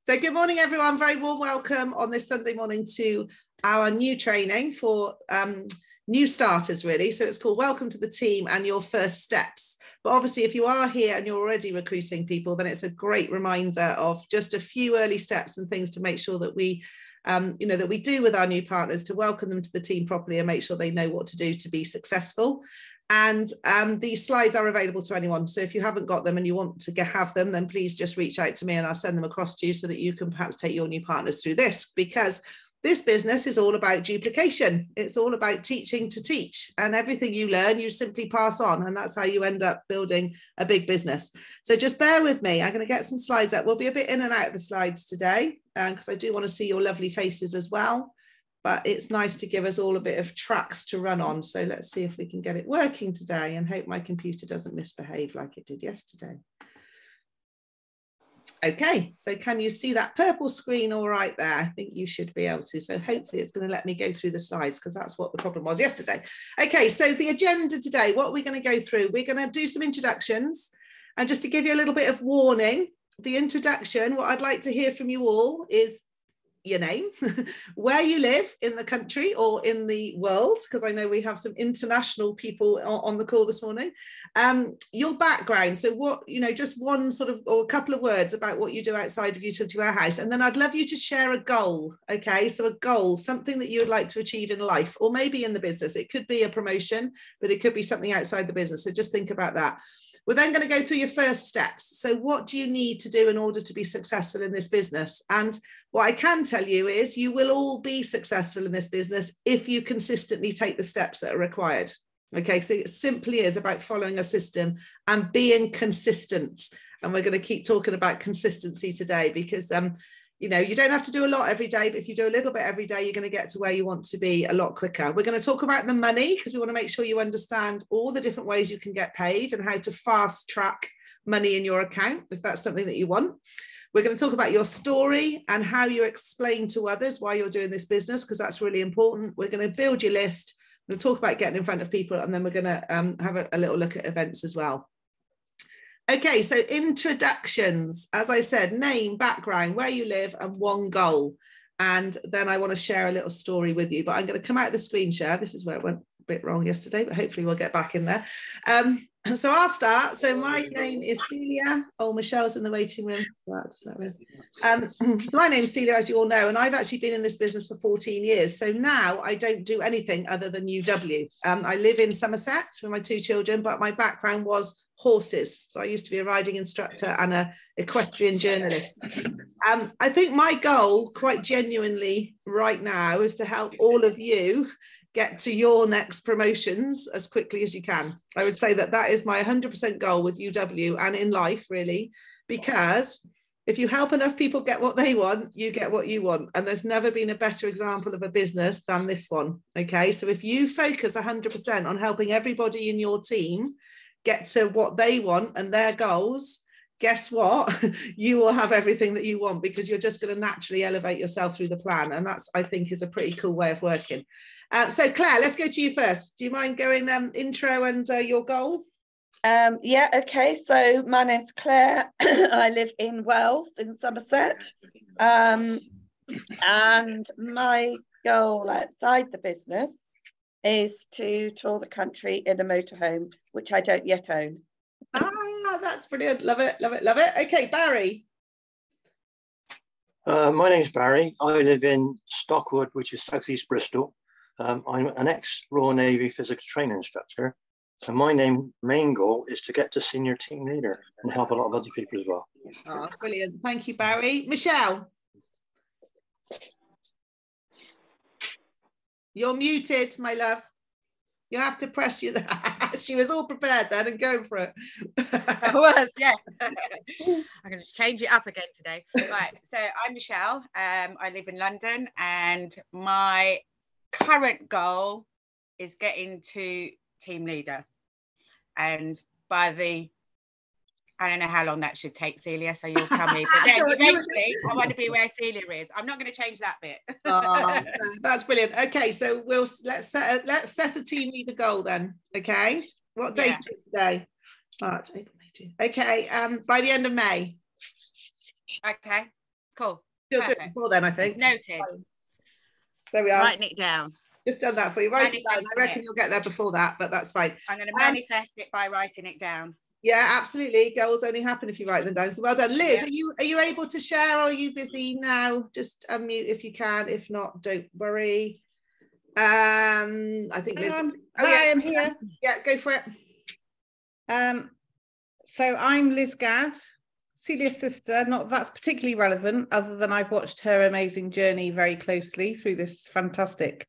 So good morning, everyone. Very warm welcome on this Sunday morning to our new training for new starters, really. So it's called Welcome to the Team and Your First Steps. But obviously, if you are here and you're already recruiting people, then it's a great reminder of just a few early steps and things to make sure that we that we do with our new partners to welcome them to the team properly and make sure they know what to do to be successful. And these slides are available to anyone. So if you haven't got them and you want to have them, then please just reach out to me and I'll send them across to you so that you can perhaps take your new partners through this, because this business is all about duplication. It's all about teaching to teach, and everything you learn, you simply pass on. And that's how you end up building a big business. So just bear with me. I'm going to get some slides up. We'll be a bit in and out of the slides today because I do want to see your lovely faces as well. But it's nice to give us all a bit of tracks to run on. So let's see if we can get it working today and hope my computer doesn't misbehave like it did yesterday. Okay, so can you see that purple screen all right there? I think you should be able to. So hopefully it's going to let me go through the slides because that's what the problem was yesterday. Okay, so the agenda today, what we're going to go through, we're going to do some introductions. And just to give you a little bit of warning, the introduction, what I'd like to hear from you all is your name, where you live in the country or in the world, because I know we have some international people on the call this morning, your background. So what, just one sort of, or a couple of words about what you do outside of Utility Warehouse. And then I'd love you to share a goal. Okay. So a goal, something that you would like to achieve in life or maybe in the business. It could be a promotion, but it could be something outside the business. So just think about that. We're then going to go through your first steps. So what do you need to do in order to be successful in this business? And what I can tell you is you will all be successful in this business if you consistently take the steps that are required. Okay, so it simply is about following a system and being consistent. And we're going to keep talking about consistency today because, you don't have to do a lot every day, but if you do a little bit every day, you're going to get to where you want to be a lot quicker. We're going to talk about the money because we want to make sure you understand all the different ways you can get paid and how to fast track money in your account, if that's something that you want. We're going to talk about your story and how you explain to others why you're doing this business, because that's really important. We're going to build your list. We'll talk about getting in front of people, and then we're going to have a little look at events as well. Okay, so introductions. As I said, name, background, where you live, and one goal. And then I want to share a little story with you, but I'm going to come out of the screen share. This is where it went a bit wrong yesterday, but hopefully we'll get back in there. So I'll start. So my name is Celia. Oh, Michelle's in the waiting room. So my name is Celia, as you all know, and I've actually been in this business for 14 years. So now I don't do anything other than UW. I live in Somerset with my two children, but my background was horses. So I used to be a riding instructor and an equestrian journalist. I think my goal, quite genuinely right now, is to help all of you get to your next promotions as quickly as you can. I would say that is my 100% goal with UW and in life, really, because if you help enough people get what they want, you get what you want. And there's never been a better example of a business than this one. Okay, so if you focus 100% on helping everybody in your team get to what they want and their goals, guess what? You will have everything that you want because you're just going to naturally elevate yourself through the plan. And that's, I think, is a pretty cool way of working. So Claire, let's go to you first. Do you mind going intro and your goal? Yeah, okay. So my name's Claire. I live in Wales in Somerset. And my goal outside the business is to tour the country in a motorhome, which I don't yet own. That's brilliant. Love it, love it, love it. Okay, Barry. My name's Barry. I live in Stockwood, which is southeast Bristol. I'm an ex-Royal Navy physics training instructor, and my main goal is to get to senior team leader and help a lot of other people as well. Oh, brilliant. Thank you, Barry. Michelle. You're muted, my love. You have to press you. She was all prepared then and going for it. I was, yeah. I'm going to change it up again today. Right, so I'm Michelle. I live in London, and my current goal is getting to team leader. And I don't know how long that should take, Celia, so you'll tell me. But then eventually, I want to be where Celia is. I'm not going to change that bit. Oh, that's brilliant. Okay, so let's set a team leader goal then. Okay, what date is it today? March, April, May, June. Okay, by the end of May. Okay. Cool. You'll do it Perfect. before then, I think. Noted. There we are. Writing it down. Just done that for you. Write it down. I reckon you'll get there before that, but that's fine. I'm going to manifest it by writing it down. Yeah, absolutely. Goals only happen if you write them down. So well done. Liz, Yeah. are you able to share, or are you busy now? Just unmute if you can. If not, don't worry. I think Liz. Hi, I'm here. Yeah, go for it. So I'm Liz Gadd, Celia's sister. Not that's particularly relevant, other than I've watched her amazing journey very closely through this fantastic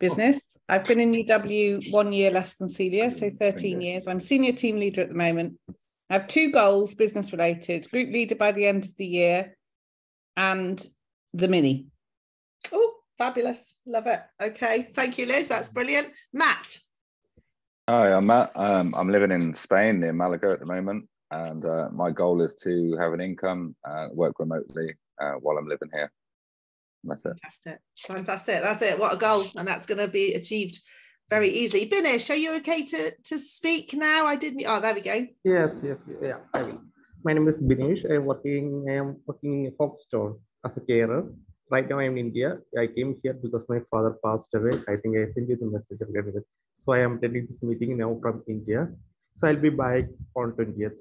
business. I've been in UW 1 year less than Celia, so 13 years. I'm senior team leader at the moment. I have 2 goals, business related: group leader by the end of the year, and the mini. Oh, fabulous. Love it. Okay. Thank you, Liz. That's brilliant. Matt. Hi, I'm Matt. I'm living in Spain near Malaga at the moment, and my goal is to have an income, work remotely while I'm living here. And that's it. Fantastic. That's it. What a goal. And that's going to be achieved very easily. Binish, are you okay to speak now? I didn't. Oh, there we go. Yes. Yeah. I will. My name is Binish. I'm working in a Fox store as a carer. Right now I'm in India. I came here because my father passed away. I think I sent you the message already. So I am attending this meeting now from India. So I'll be back on 20th.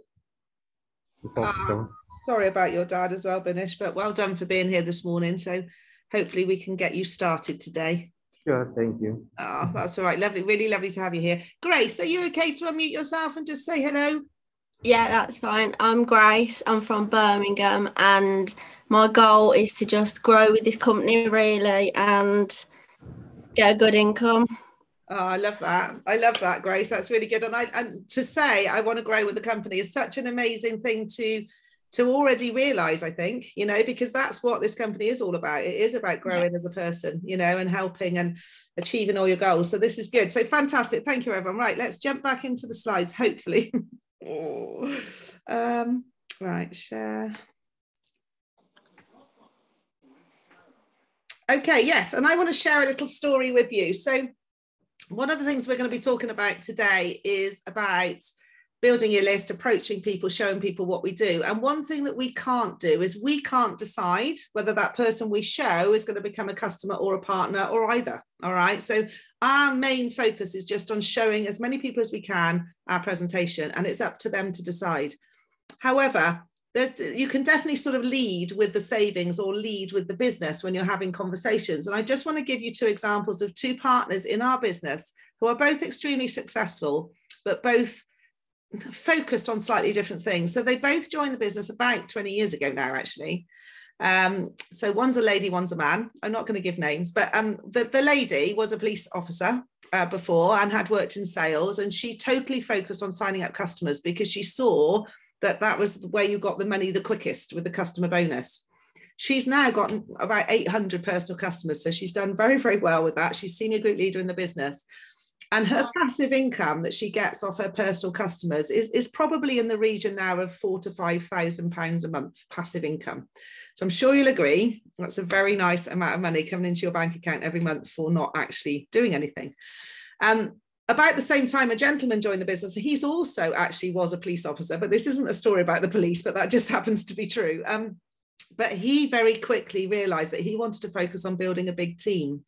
Sorry about your dad as well, Binish, but well done for being here this morning. So hopefully we can get you started today. Sure, thank you. Oh, that's all right. Lovely, really lovely to have you here. Grace, are you okay to unmute yourself and just say hello? Yeah, that's fine. I'm Grace. I'm from Birmingham, and my goal is to just grow with this company really and get a good income. Oh, I love that. I love that, Grace. That's really good. And to say I want to grow with the company is such an amazing thing to already realize, I think, you know, because that's what this company is all about. It is about growing as a person, you know, and helping and achieving all your goals. So this is good. So fantastic. Thank you, everyone. Right, let's jump back into the slides, hopefully. Right, share. Okay, yes, and I want to share a little story with you. So one of the things we're going to be talking about today is about building your list, approaching people, showing people what we do. And one thing that we can't do is we can't decide whether that person we show is going to become a customer or a partner or either. All right. So our main focus is just on showing as many people as we can our presentation, and it's up to them to decide. However, you can definitely sort of lead with the savings or lead with the business when you're having conversations. And I just want to give you 2 examples of 2 partners in our business who are both extremely successful, but both focused on slightly different things. So they both joined the business about 20 years ago now, actually. So one's a lady, one's a man. I'm not going to give names, but the lady was a police officer before and had worked in sales, and she totally focused on signing up customers because she saw that was where you got the money the quickest with the customer bonus. She's now got about 800 personal customers, so she's done very, very well with that. She's senior group leader in the business. And her passive income that she gets off her personal customers is probably in the region now of £4,000 to £5,000 a month passive income. So I'm sure you'll agree that's a very nice amount of money coming into your bank account every month for not actually doing anything. About the same time, a gentleman joined the business. He's also actually was a police officer, but this isn't a story about the police, but that just happens to be true. But he very quickly realized that he wanted to focus on building a big team.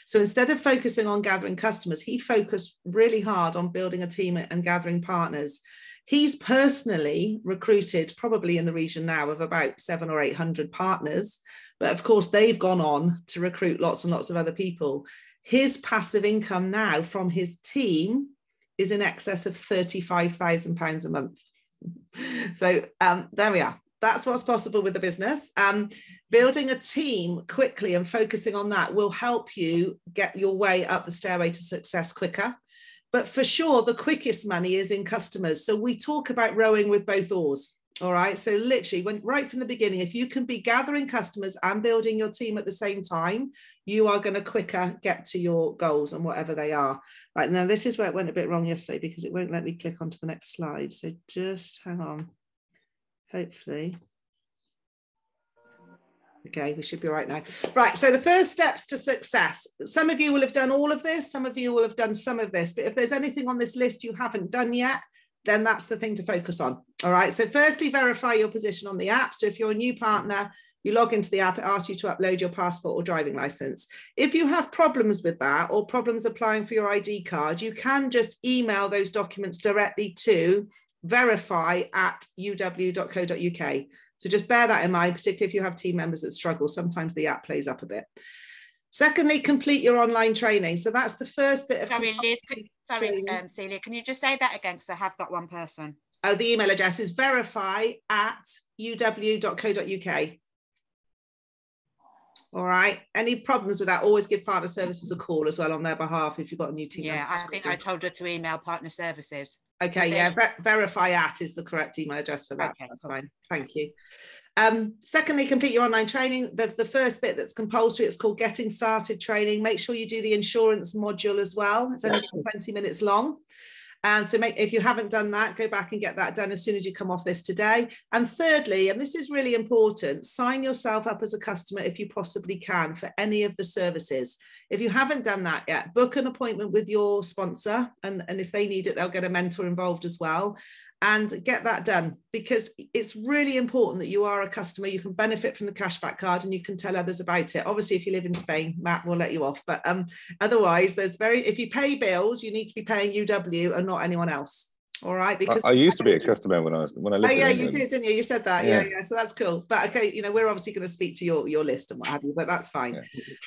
So instead of focusing on gathering customers, he focused really hard on building a team and gathering partners. He's personally recruited probably in the region now of about 700 or 800 partners. But of course, they've gone on to recruit lots and lots of other people. His passive income now from his team is in excess of £35,000 a month. So there we are. That's what's possible with the business. Building a team quickly and focusing on that will help you get your way up the stairway to success quicker. But for sure, the quickest money is in customers. So we talk about rowing with both oars. All right. So literally, right from the beginning, if you can be gathering customers and building your team at the same time, you are going to quicker get to your goals and whatever they are. Right. Now, this is where it went a bit wrong yesterday because it won't let me click onto the next slide. So just hang on. Hopefully. Okay, we should be right now. Right, so the first steps to success. Some of you will have done all of this, some of you will have done some of this, but if there's anything on this list you haven't done yet, then that's the thing to focus on. All right. So firstly, verify your position on the app. So if you're a new partner, you log into the app, it asks you to upload your passport or driving license. If you have problems with that or problems applying for your ID card, you can just email those documents directly to verify@uw.co.uk. So just bear that in mind, particularly if you have team members that struggle. Sometimes the app plays up a bit. Secondly, complete your online training. So that's the first bit of Sorry, Liz, Celia, can you just say that again? Because I have got one person. Oh, the email address is verify@uw.co.uk. All right. Any problems with that, always give partner services a call as well on their behalf if you've got a new team. Yeah, I think I told her to email partner services. Okay, yeah, verify@ is the correct email address for that. Okay, that's fine. Thank you. Secondly, complete your online training. The first bit that's compulsory, it's called Getting Started Training. Make sure you do the insurance module as well. It's only 20 minutes long. And so if you haven't done that, go back and get that done as soon as you come off this today. And thirdly, and this is really important, sign yourself up as a customer if you possibly can for any of the services. If you haven't done that yet, book an appointment with your sponsor, and if they need it, they'll get a mentor involved as well. And get that done, because it's really important that you are a customer. You can benefit from the cashback card and you can tell others about it. Obviously, if you live in Spain, Matt will let you off. But otherwise, if you pay bills, you need to be paying UW and not anyone else. All right. Because I used to be a customer when I lived in England. You did, didn't you? You said that. Yeah. So that's cool. But okay, we're obviously going to speak to your list and what have you, but that's fine.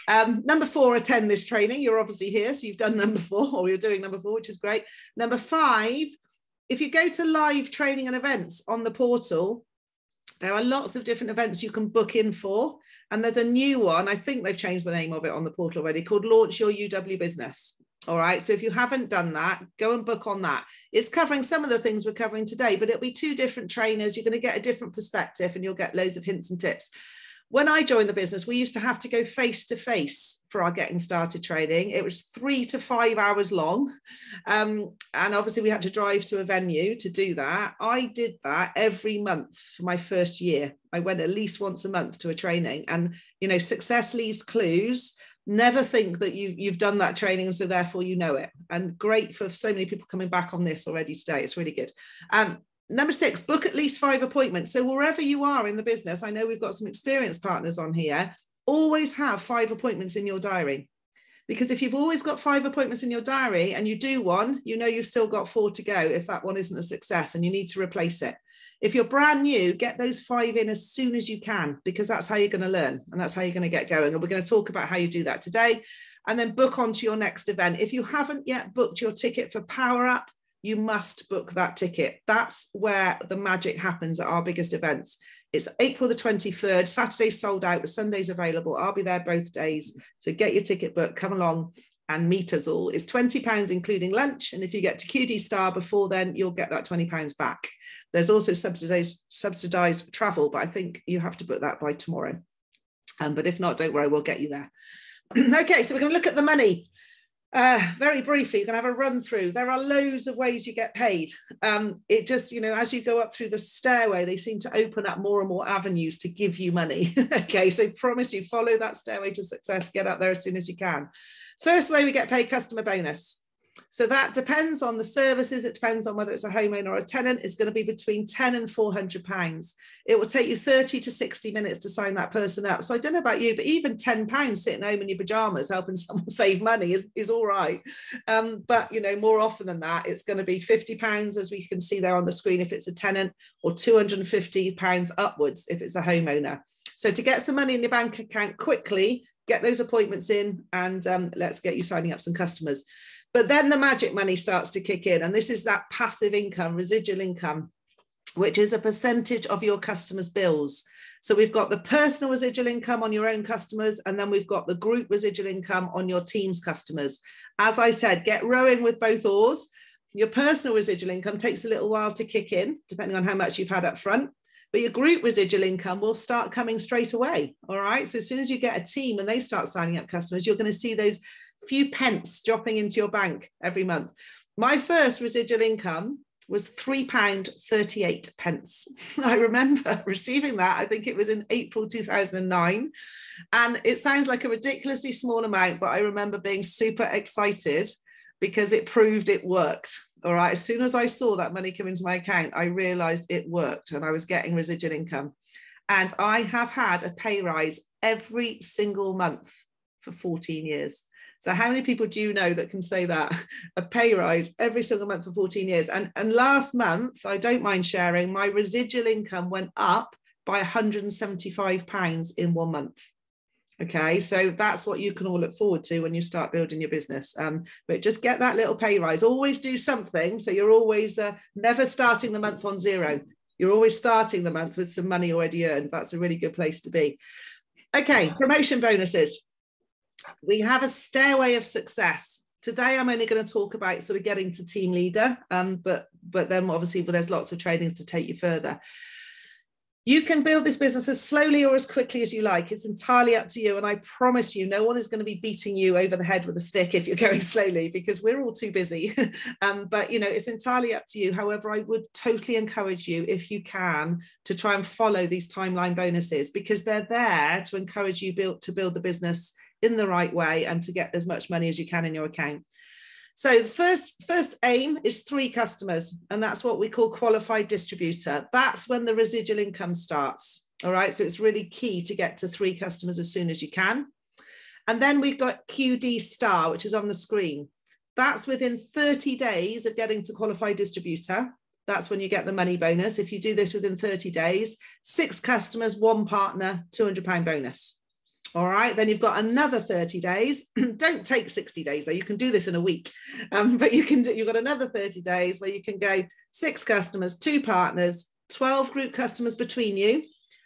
Yeah. Number 4, attend this training. You're obviously here, so you've done number 4, or you're doing number 4, which is great. Number 5. If you go to live training and events on the portal, there are lots of different events you can book in for. And there's a new one, I think they've changed the name of it on the portal already, called Launch Your UW Business. All right. So if you haven't done that, go and book on that. It's covering some of the things we're covering today, but it'll be 2 different trainers. You're going to get a different perspective and you'll get loads of hints and tips. When I joined the business, we used to have to go face-to-face for our Getting Started training. It was 3 to 5 hours long. And obviously we had to drive to a venue to do that. I did that every month for my first year. I went at least once a month to a training, and, success leaves clues. Never think that you've done that training, and so therefore you know it. And great for so many people coming back on this already today. It's really good. Number 6, book at least 5 appointments. So wherever you are in the business, I know we've got some experienced partners on here, always have 5 appointments in your diary. Because if you've always got 5 appointments in your diary and you do one, you've still got 4 to go if that one isn't a success and you need to replace it. If you're brand new, get those 5 in as soon as you can, because that's how you're going to learn and that's how you're going to get going. And we're going to talk about how you do that today. And then book onto your next event. If you haven't yet booked your ticket for Power Up, you must book that ticket. That's where the magic happens at our biggest events. It's April the 23rd, Saturday's sold out, but Sunday's available. I'll be there both days. So get your ticket booked, come along and meet us all. It's £20 including lunch. And if you get to QD Star before then, you'll get that £20 back. There's also subsidized travel, but I think you have to book that by tomorrow. But if not, don't worry, we'll get you there. Okay, so we're going to look at the money. Very briefly, you're going to have a run through. There are loads of ways you get paid. It just, as you go up through the stairway, they seem to open up more and more avenues to give you money. Okay, so promise you, follow that stairway to success, get up there as soon as you can. First way we get paid, customer bonus. So that depends on the services. It depends on whether it's a homeowner or a tenant. It's going to be between £10 and £400. It will take you 30 to 60 minutes to sign that person up. So I don't know about you, but even £10 sitting home in your pajamas helping someone save money is all right. But, more often than that, it's going to be £50, as we can see there on the screen, if it's a tenant, or £250 upwards if it's a homeowner. So to get some money in your bank account quickly, get those appointments in, and let's get you signing up some customers. But then the magic money starts to kick in. And this is that passive income, residual income, which is a percentage of your customers' bills. So we've got the personal residual income on your own customers, and then we've got the group residual income on your team's customers. As I said, get rowing with both oars. Your personal residual income takes a little while to kick in, depending on how much you've had up front. But your group residual income will start coming straight away. All right. So as soon as you get a team and they start signing up customers, you're going to see those few pence dropping into your bank every month. My first residual income was £3.38. I remember receiving that. I think it was in April 2009. And it sounds like a ridiculously small amount, but I remember being super excited because it proved it worked. All right. As soon as I saw that money come into my account, I realized it worked and I was getting residual income. And I have had a pay rise every single month for 14 years. So how many people do you know that can say that? A pay rise every single month for 14 years. And last month, I don't mind sharing, my residual income went up by £175 in 1 month. Okay, so that's what you can all look forward to when you start building your business. But just get that little pay rise. Always do something. So you're always never starting the month on zero. You're always starting the month with some money already earned. That's a really good place to be. Okay, promotion bonuses. We have a stairway of success. Today, I'm only going to talk about sort of getting to team leader, but then obviously there's lots of trainings to take you further. You can build this business as slowly or as quickly as you like. It's entirely up to you. And I promise you, no one is going to be beating you over the head with a stick if you're going slowly, because we're all too busy. But, you know, it's entirely up to you. However, I would totally encourage you, if you can, to try and follow these timeline bonuses, because they're there to encourage you to build the business in the right way and to get as much money as you can in your account. So the first aim is 3 customers, and that's what we call qualified distributor. That's when the residual income starts. All right, so it's really key to get to 3 customers as soon as you can. And then we've got QD Star, which is on the screen. That's within 30 days of getting to qualified distributor. That's when you get the money bonus. If you do this within 30 days, 6 customers, 1 partner, £200 bonus. All right, then you've got another 30 days. Don't take 60 days though. You can do this in a week, but you've got another 30 days where you can go 6 customers, 2 partners, 12 group customers between you,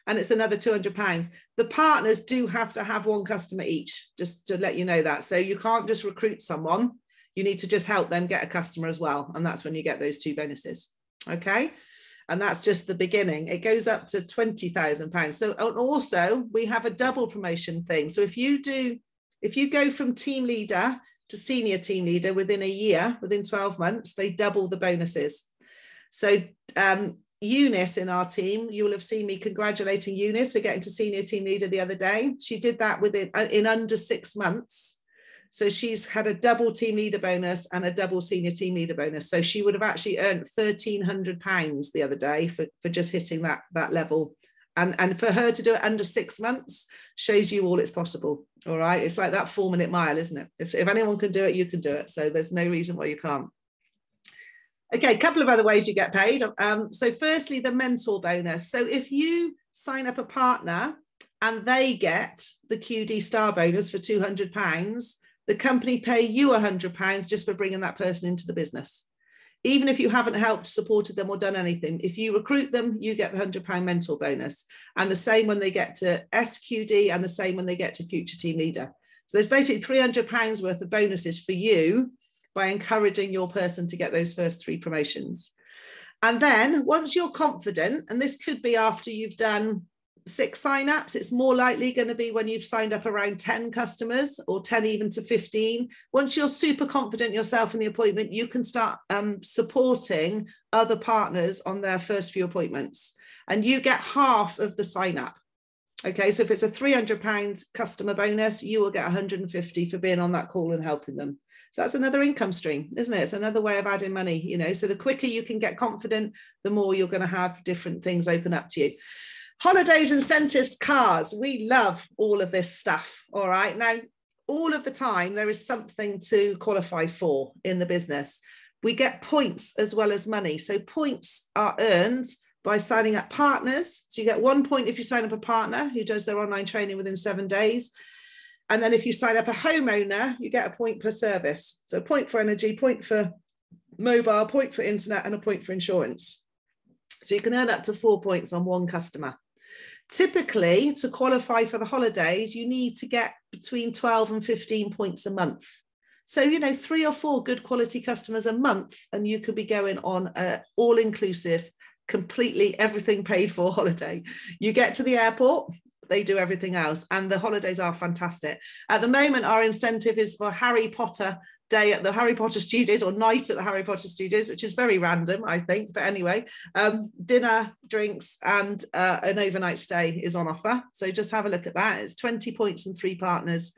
and it's another £200. The partners do have to have 1 customer each, just to let you know that. So you can't just recruit someone. You need to just help them get a customer as well. And that's when you get those 2 bonuses. Okay. And that's just the beginning. It goes up to £20,000. So, and also we have a double promotion thing. So if you go from team leader to senior team leader within a year, within 12 months, they double the bonuses. So Eunice in our team, you will have seen me congratulating Eunice for getting to senior team leader the other day. She did that in under 6 months. So she's had a double team leader bonus and a double senior team leader bonus. So she would have actually earned £1,300 the other day for just hitting that level. And for her to do it under 6 months shows you all it's possible. All right. It's like that 4-minute mile, isn't it? If anyone can do it, you can do it. So there's no reason why you can't. Okay, a couple of other ways you get paid. So firstly, the mentor bonus. So if you sign up a partner and they get the QD Star bonus for £200, the company pay you £100 just for bringing that person into the business. Even if you haven't helped, supported them or done anything, if you recruit them, you get the £100 mentor bonus. And the same when they get to SQD and the same when they get to future team leader. So there's basically £300 worth of bonuses for you by encouraging your person to get those first 3 promotions. And then once you're confident, and this could be after you've done 6 sign-ups, it's more likely going to be when you've signed up around 10 customers or 10 even to 15. Once you're super confident yourself in the appointment, you can start supporting other partners on their first few appointments, and you get half of the sign-up. Okay, so if it's a £300 customer bonus, you will get 150 for being on that call and helping them. So that's another income stream, isn't it? It's another way of adding money, you know. So the quicker you can get confident, the more you're going to have different things open up to you. Holidays, incentives, cars. We love all of this stuff. All right. Now, all of the time, there is something to qualify for in the business. We get points as well as money. So points are earned by signing up partners. So you get 1 point if you sign up a partner who does their online training within 7 days. And then if you sign up a homeowner, you get a point per service. So a point for energy, point for mobile, point for internet, and a point for insurance. So you can earn up to 4 points on 1 customer. Typically, to qualify for the holidays, you need to get between 12 and 15 points a month. So, you know, 3 or 4 good quality customers a month, and you could be going on an all-inclusive, completely everything paid for holiday. You get to the airport, they do everything else, and the holidays are fantastic. At the moment, our incentive is for Harry Potter day at the Harry Potter Studios, or night at the Harry Potter Studios, which is very random, I think. But anyway, dinner, drinks, and an overnight stay is on offer. So just have a look at that. It's 20 points and 3 partners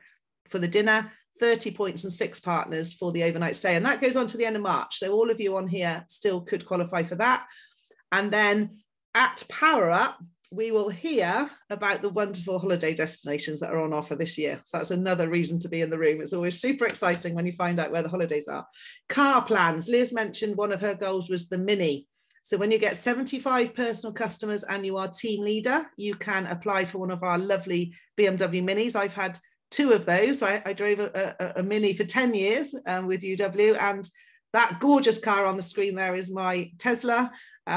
for the dinner, 30 points and 6 partners for the overnight stay. And that goes on to the end of March. So all of you on here still could qualify for that. And then at Power Up, we will hear about the wonderful holiday destinations that are on offer this year. So that's another reason to be in the room. It's always super exciting when you find out where the holidays are. Car plans. Liz mentioned one of her goals was the Mini. So when you get 75 personal customers and you are team leader, you can apply for one of our lovely BMW Minis. I've had 2 of those. I drove a Mini for 10 years with UW, and that gorgeous car on the screen there is my Tesla,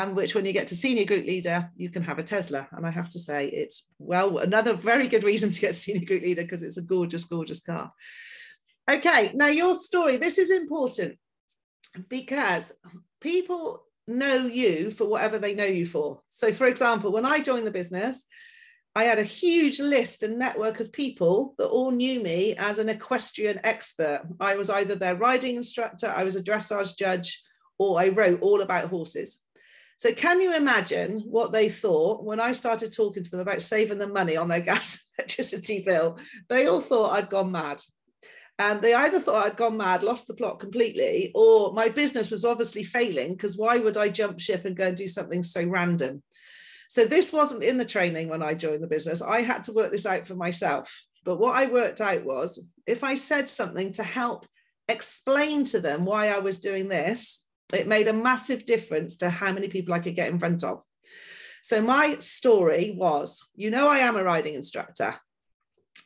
which when you get to senior group leader, you can have a Tesla. And I have to say it's, well, another very good reason to get senior group leader, because it's a gorgeous, gorgeous car. Okay, now your story, this is important because people know you for whatever they know you for. So for example, when I joined the business, I had a huge list and network of people that all knew me as an equestrian expert. I was either their riding instructor, I was a dressage judge, or I wrote all about horses. So can you imagine what they thought when I started talking to them about saving them money on their gas and electricity bill? They all thought I'd gone mad. And they either thought I'd gone mad, lost the plot completely, or my business was obviously failing, because why would I jump ship and go and do something so random? So this wasn't in the training when I joined the business. I had to work this out for myself. But what I worked out was, if I said something to help explain to them why I was doing this, it made a massive difference to how many people I could get in front of. So my story was, I am a riding instructor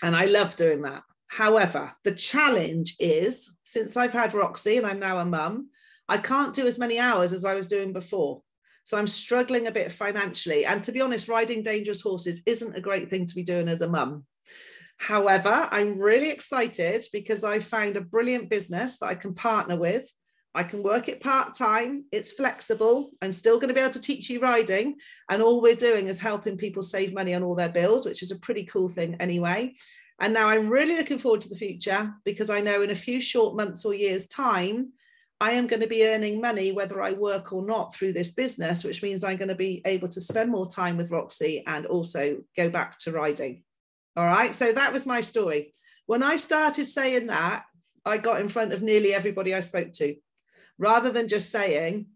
and I love doing that. However, the challenge is, since I've had Roxy and I'm now a mum, I can't do as many hours as I was doing before. So I'm struggling a bit financially. And to be honest, riding dangerous horses isn't a great thing to be doing as a mum. However, I'm really excited because I found a brilliant business that I can partner with. I can work it part-time. It's flexible. I'm still going to be able to teach you riding. And all we're doing is helping people save money on all their bills, which is a pretty cool thing anyway. And now I'm really looking forward to the future, because I know in a few short months or years' time, I am going to be earning money whether I work or not through this business, which means I'm going to be able to spend more time with Roxy and also go back to riding. All right, so that was my story. When I started saying that, I got in front of nearly everybody I spoke to, rather than just saying,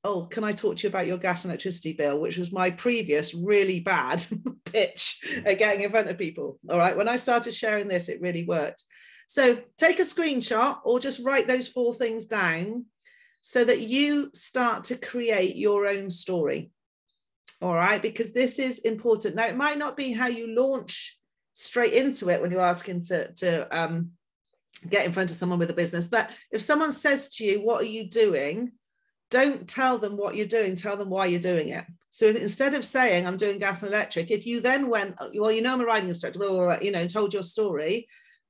oh, can I talk to you about your gas and electricity bill, which was my previous really bad pitch at getting in front of people. All right, when I started sharing this, it really worked. So take a screenshot or just write those 4 things down so that you start to create your own story. All right, because this is important. Now, it might not be how you launch straight into it when you're asking to get in front of someone with a business. But if someone says to you, what are you doing? Don't tell them what you're doing, tell them why you're doing it. So if, instead of saying I'm doing gas and electric, if you then went, well, I'm a riding instructor, told your story,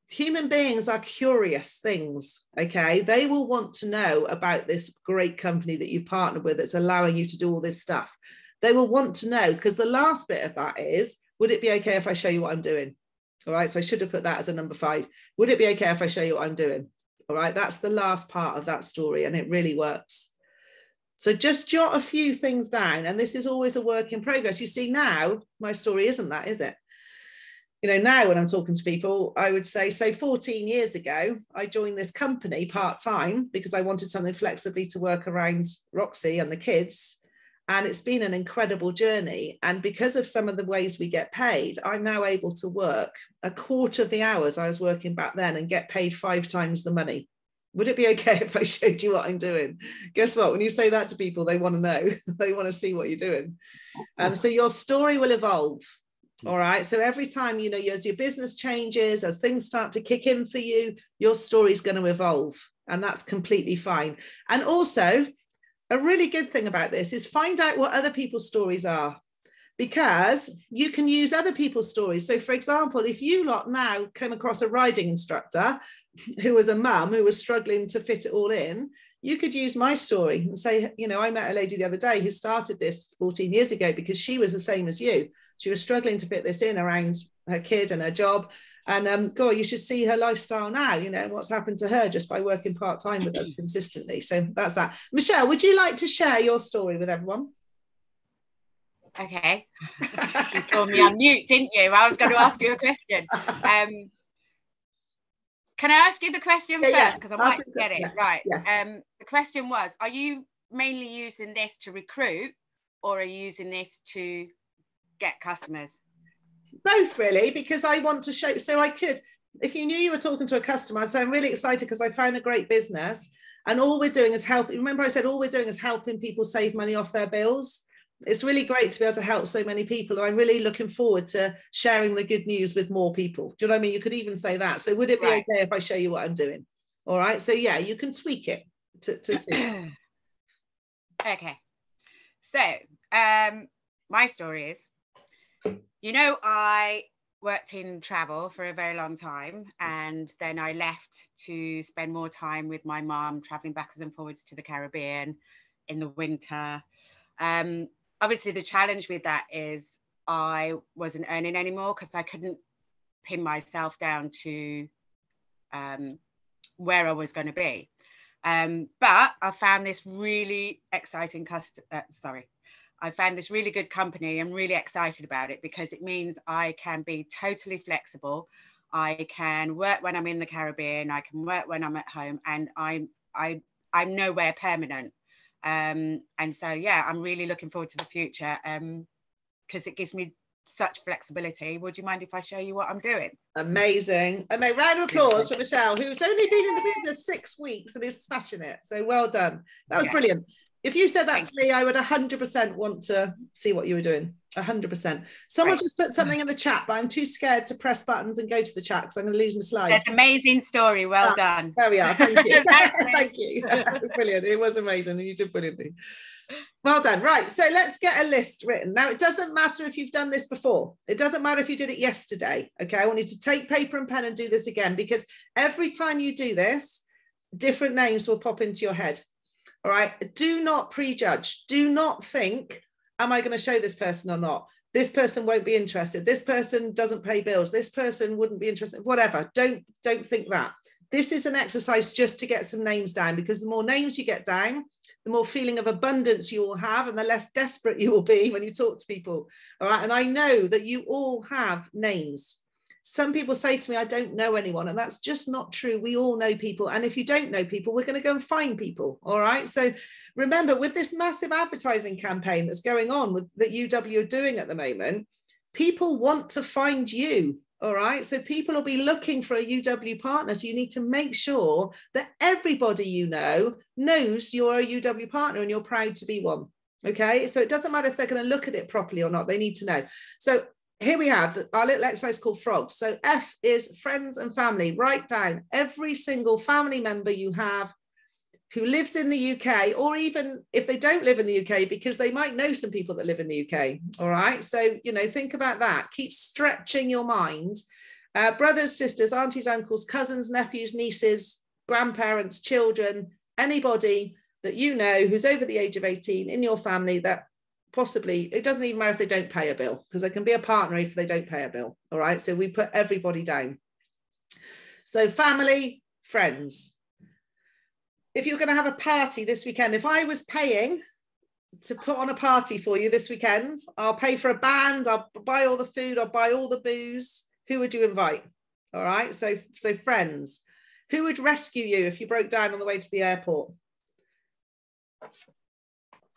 human beings are curious things, okay? They will want to know about this great company that you've partnered with that's allowing you to do all this stuff. They will want to know, because the last bit of that is, would it be okay if I show you what I'm doing? All right, so I should have put that as a number 5. Would it be okay if I show you what I'm doing? All right, that's the last part of that story, and it really works. So just jot a few things down, and this is always a work in progress. You see, now my story isn't that, is it? Now when I'm talking to people, I would say, so 14 years ago, I joined this company part-time because I wanted something flexibly to work around Roxy and the kids. And it's been an incredible journey. And because of some of the ways we get paid, I'm now able to work a quarter of the hours I was working back then and get paid 5 times the money. Would it be okay if I showed you what I'm doing? Guess what? When you say that to people, they want to know. They want to see what you're doing. So your story will evolve. All right. So every time, as your business changes, as things start to kick in for you, your story is going to evolve. And that's completely fine. And also, a really good thing about this is find out what other people's stories are, because you can use other people's stories. So, for example, if you lot now come across a riding instructor who was a mum who was struggling to fit it all in, you could use my story and say, I met a lady the other day who started this 14 years ago because she was the same as you. She was struggling to fit this in around her kid and her job. And God, you should see her lifestyle now, what's happened to her just by working part-time with us consistently. So that's that. Michelle, would you like to share your story with everyone? Okay. You saw me on mute, didn't you? I was going to ask you a question. Can I ask you the question first? Because I might get it right. Yes. The question was, are you mainly using this to recruit, or are you using this to get customers? Both, really, because I want to show, so I could, if you knew you were talking to a customer, I'd say I'm really excited because I found a great business, and all we're doing is helping. Remember I said all we're doing is helping people save money off their bills. It's really great to be able to help so many people, and I'm really looking forward to sharing the good news with more people. Do you know what I mean? You could even say that. So would it be okay if I show you what I'm doing? All right, so yeah, you can tweak it to see. Okay, so my story is, you know, I worked in travel for a very long time, and then I left to spend more time with my mum, traveling backwards and forwards to the Caribbean in the winter. Obviously the challenge with that is I wasn't earning anymore because I couldn't pin myself down to where I was going to be. But I found this really exciting I found this really good company. I'm really excited about it because it means I can be totally flexible. I can work when I'm in the Caribbean, I can work when I'm at home, and I'm nowhere permanent. And so, yeah, I'm really looking forward to the future because it gives me such flexibility. Would you mind if I show you what I'm doing? Amazing. A round of applause for Michelle, who's only been in the business 6 weeks and is smashing it. So well done. That was brilliant. If you said that to me, I would 100% want to see what you were doing. 100%. Someone just put something in the chat, but I'm too scared to press buttons and go to the chat because I'm going to lose my slides. That's an amazing story. Well done. There we are. Thank you. Thank you. Brilliant. It was amazing. And you did brilliantly. Well done. Right. So let's get a list written. Now, it doesn't matter if you've done this before. It doesn't matter if you did it yesterday. Okay. I want you to take paper and pen and do this again, because every time you do this, different names will pop into your head. All right. Do not prejudge. Do not think, am I going to show this person or not? This person won't be interested. This person doesn't pay bills. This person wouldn't be interested. Whatever. Don't think that. This is an exercise just to get some names down, because the more names you get down, the more feeling of abundance you will have, and the less desperate you will be when you talk to people. All right. And I know that you all have names. Some people say to me, I don't know anyone, and that's just not true. We all know people. And if you don't know people, we're going to go and find people. All right. So remember, with this massive advertising campaign that's going on that UW are doing at the moment, people want to find you. All right. So people will be looking for a UW partner. So you need to make sure that everybody you know knows you're a UW partner and you're proud to be one. Okay. So it doesn't matter if they're going to look at it properly or not. They need to know. So here we have our little exercise called frogs. So F is friends and family. Write down every single family member you have who lives in the UK, or even if they don't live in the UK, because they might know some people that live in the UK. All right. So, you know, think about that. Keep stretching your mind. Brothers, sisters, aunties, uncles, cousins, nephews, nieces, grandparents, children, anybody that you know who's over the age of 18 in your family that possibly, it doesn't even matter if they don't pay a bill, because they can be a partner if they don't pay a bill. All right. So we put everybody down. So family, friends. If you're going to have a party this weekend, if I was paying to put on a party for you this weekend, I'll pay for a band, I'll buy all the food, I'll buy all the booze. Who would you invite? All right. So friends. Who would rescue you if you broke down on the way to the airport?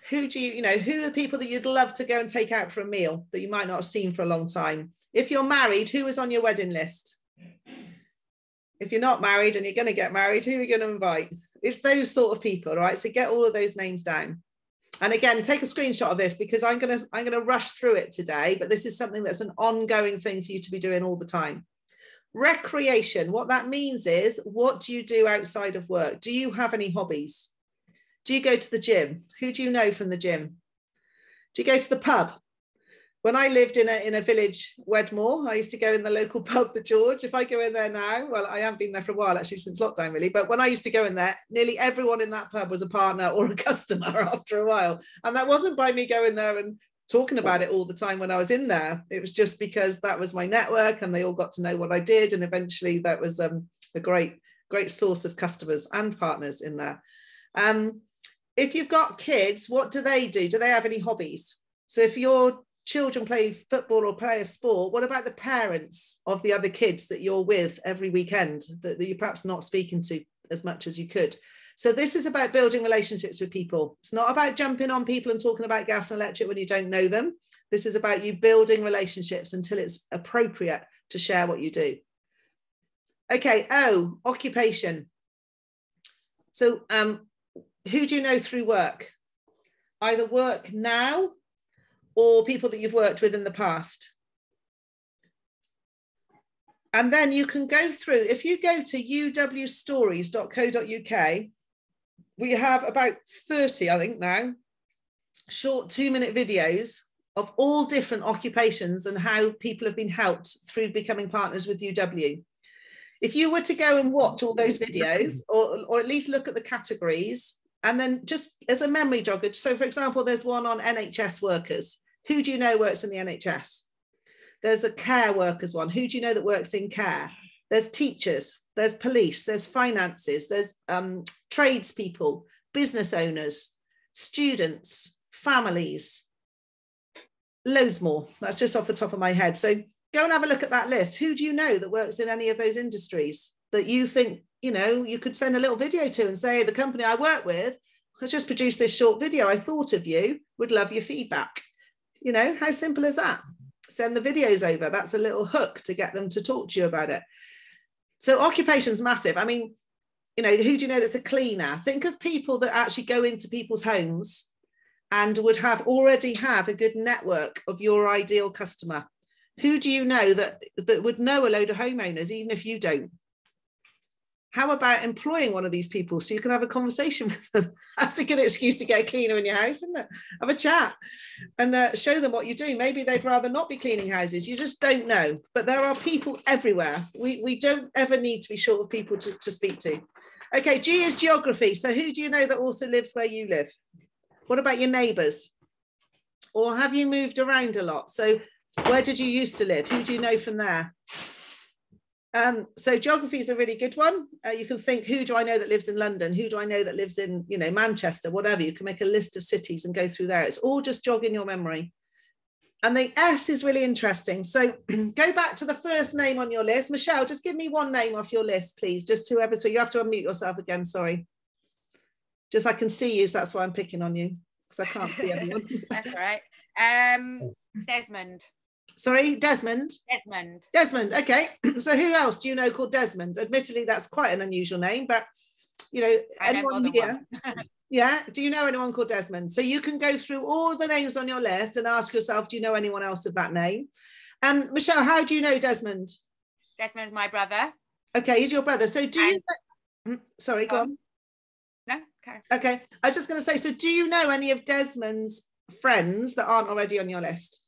Who do you know, who are the people that you'd love to go and take out for a meal that you might not have seen for a long time? If you're married, who is on your wedding list? If you're not married and you're going to get married, who are you going to invite? It's those sort of people, right? So get all of those names down. And again, take a screenshot of this, because I'm going to rush through it today, but this is something that's an ongoing thing for you to be doing all the time. Recreation. What that means is, what do you do outside of work? Do you have any hobbies? Do you go to the gym? Who do you know from the gym? Do you go to the pub? When I lived in a village, Wedmore, I used to go in the local pub, the George. If I go in there now, well, I haven't been there for a while, actually, since lockdown, really. But when I used to go in there, nearly everyone in that pub was a partner or a customer after a while. And that wasn't by me going there and talking about it all the time when I was in there. It was just because that was my network, and they all got to know what I did. And eventually that was a great source of customers and partners in there. If you've got kids, what do they do? Do they have any hobbies? So if you're children play football or play a sport, what about the parents of the other kids that you're with every weekend that you're perhaps not speaking to as much as you could? So this is about building relationships with people. It's not about jumping on people and talking about gas and electric when you don't know them. This is about you building relationships until it's appropriate to share what you do. Okay, O, occupation. So who do you know through work? Either work now or people that you've worked with in the past. And then you can go through, if you go to uwstories.co.uk, we have about 30, I think now, short 2-minute videos of all different occupations and how people have been helped through becoming partners with UW. If you were to go and watch all those videos, or at least look at the categories, and then just as a memory jogger, so for example, there's one on NHS workers. Who do you know works in the NHS? There's a care workers one. Who do you know that works in care? There's teachers, there's police, there's finances, there's tradespeople, business owners, students, families, loads more. That's just off the top of my head. So go and have a look at that list. Who do you know that works in any of those industries that you think, you know, you could send a little video to and say, the company I work with has just produced this short video. I thought of you, would love your feedback. You know, how simple is that? Send the videos over. That's a little hook to get them to talk to you about it. So occupation's massive. I mean, you know, who do you know that's a cleaner? Think of people that actually go into people's homes and would already have a good network of your ideal customer. Who do you know that would know a load of homeowners, even if you don't? How about employing one of these people so you can have a conversation with them? That's a good excuse to get a cleaner in your house, isn't it? Have a chat and show them what you're doing. Maybe they'd rather not be cleaning houses. You just don't know. But there are people everywhere. We don't ever need to be short of people to speak to. Okay, G is geography. So who do you know that also lives where you live? What about your neighbours? Or have you moved around a lot? So where did you used to live? Who do you know from there? So geography is a really good one. You can think, who do I know that lives in London? Who do I know that lives in, you know, Manchester, whatever. You can make a list of cities and go through there. It's all just jogging your memory. And the S is really interesting. So go back to the first name on your list. Michelle, just give me one name off your list, please. Just whoever, so you have to unmute yourself again, sorry. Just I can see you, so that's why I'm picking on you, because I can't see everyone. That's all right. Desmond. Sorry, Desmond? Desmond. Desmond, okay. So who else do you know called Desmond? Admittedly, that's quite an unusual name, but, you know, anyone here? Yeah, do you know anyone called Desmond? So you can go through all the names on your list and ask yourself, do you know anyone else of that name? And Michelle, how do you know Desmond? Desmond's my brother. Okay, he's your brother. So do you... Sorry, go on. No, okay. Okay, I was just going to say, so do you know any of Desmond's friends that aren't already on your list?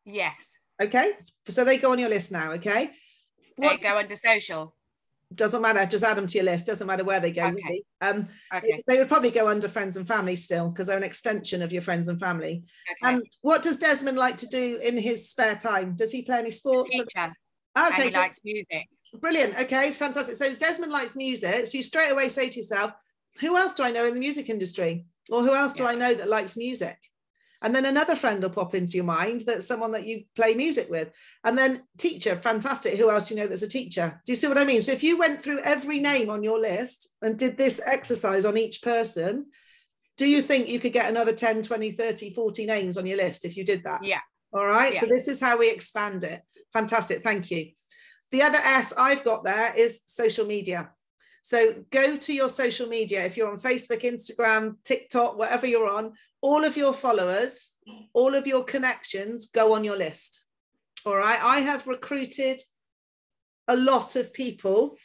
Yes. Okay, so they go on your list now, okay? They go under social. Doesn't matter, just add them to your list. Doesn't matter where they go. Okay. Really. Okay. They would probably go under friends and family still, because they're an extension of your friends and family. Okay. What does Desmond like to do in his spare time? Does he play any sports? Teacher. Okay, and he likes music. Brilliant. Okay, fantastic. So Desmond likes music. So you straight away say to yourself, who else do I know in the music industry? Or who else do I know that likes music? And then another friend will pop into your mind that's someone that you play music with. And then teacher, fantastic. Who else do you know that's a teacher? Do you see what I mean? So if you went through every name on your list and did this exercise on each person, do you think you could get another 10, 20, 30, 40 names on your list if you did that? Yeah. All right. Yeah. So this is how we expand it. Fantastic. Thank you. The other S I've got there is social media. So go to your social media. If you're on Facebook, Instagram, TikTok, whatever you're on, all of your followers, all of your connections go on your list. All right. I have recruited a lot of people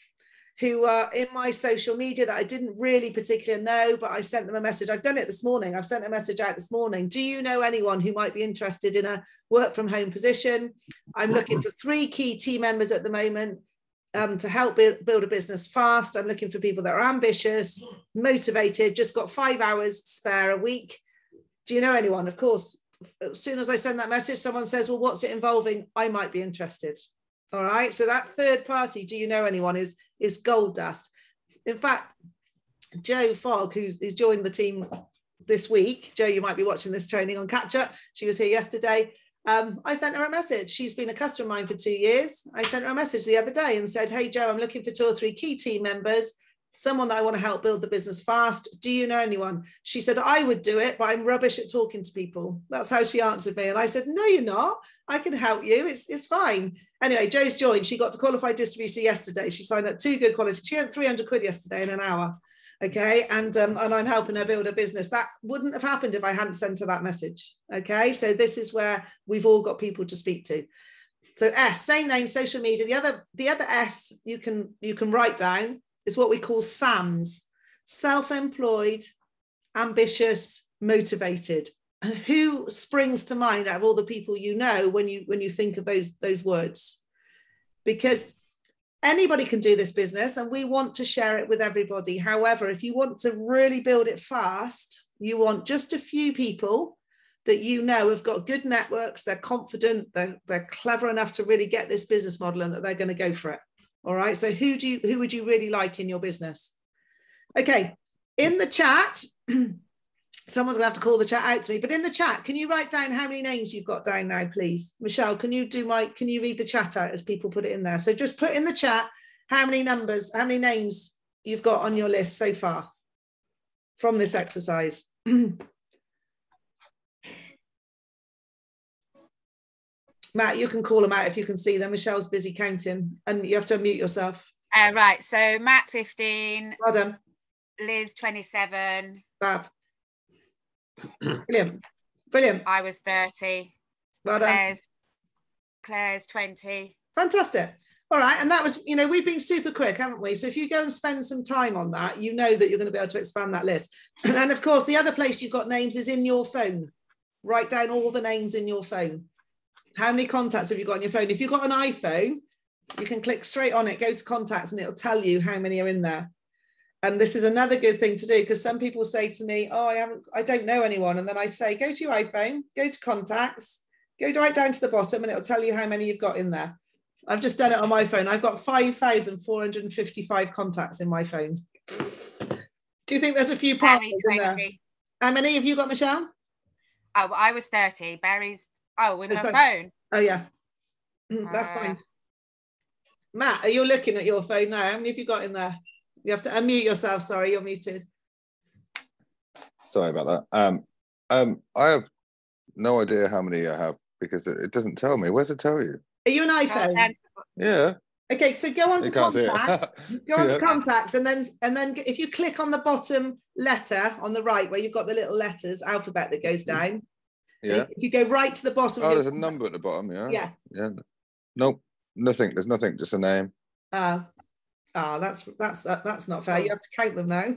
who are in my social media that I didn't really particularly know, but I sent them a message. I've done it this morning. I've sent a message out this morning. Do you know anyone who might be interested in a work from home position? I'm looking for 3 key team members at the moment to help build a business fast. I'm looking for people that are ambitious, motivated, just got 5 hours spare a week. Do you know anyone? Of course, as soon as I send that message, someone says, well, what's it involving? I might be interested. All right. So that third party, do you know anyone, is gold dust. In fact, Joe Fogg, who's joined the team this week, Joe, you might be watching this training on catch up. She was here yesterday. I sent her a message. She's been a customer of mine for 2 years. I sent her a message the other day and said, hey, Joe, I'm looking for 2 or 3 key team members, someone that I want to help build the business fast. Do you know anyone? She said, I would do it, but I'm rubbish at talking to people. That's how she answered me. And I said, no, you're not. I can help you. It's fine. Anyway, Joe's joined. She got to qualified distributor yesterday. She signed up 2 good quality. She earned 300 quid yesterday in an hour. Okay. And I'm helping her build a business. That wouldn't have happened if I hadn't sent her that message. Okay. So this is where we've all got people to speak to. So S, same name, social media. The other S you can write down is what we call SAMs, self-employed, ambitious, motivated. Who springs to mind out of all the people you know when you think of those words? Because anybody can do this business and we want to share it with everybody. However, if you want to really build it fast, you want just a few people that you know have got good networks, they're confident, they're clever enough to really get this business model and that they're going to go for it. All right. So who would you really like in your business? Okay. In the chat, someone's gonna have to call the chat out to me, but in the chat, can you write down how many names you've got down now, please? Michelle, can you read the chat out as people put it in there? So just put in the chat how many names you've got on your list so far from this exercise. Matt, you can call them out if you can see them. Michelle's busy counting and you have to unmute yourself. Right, so Matt 15. Well done. Liz 27. Fab. Brilliant. Brilliant. I was 30. Well done. Claire's 20. Fantastic. All right. And that was, we've been super quick, haven't we? So if you go and spend some time on that, you know that you're going to be able to expand that list. And of course, the other place you've got names is in your phone. Write down all the names in your phone. How many contacts have you got on your phone? If you've got an iPhone, you can click straight on it, go to contacts, and it'll tell you how many are in there. And this is another good thing to do, because some people say to me, oh, I don't know anyone. And then I say, go to your iPhone, go to contacts, go right down to the bottom, and it'll tell you how many you've got in there. I've just done it on my phone. I've got 5,455 contacts in my phone. Do you think there's a few partners in there? How many have you got, Michelle? Oh, I was 30. Barry's, with my phone. Oh, yeah. That's fine. Matt, are you looking at your phone now? How many have you got in there? You have to unmute yourself. Sorry, you're muted. Sorry about that. I have no idea how many I have because it doesn't tell me. Where's it tell you? Are you an iPhone? Yeah. Okay, so go on to contacts. Go on to contacts, and then if you click on the bottom letter on the right where you've got the little letters alphabet that goes down. Yeah. If you go right to the bottom. Oh, there's a number at the bottom. Yeah. Yeah. Yeah. Nope. Nothing. There's nothing. Just a name. That's not fair. You have to count them now.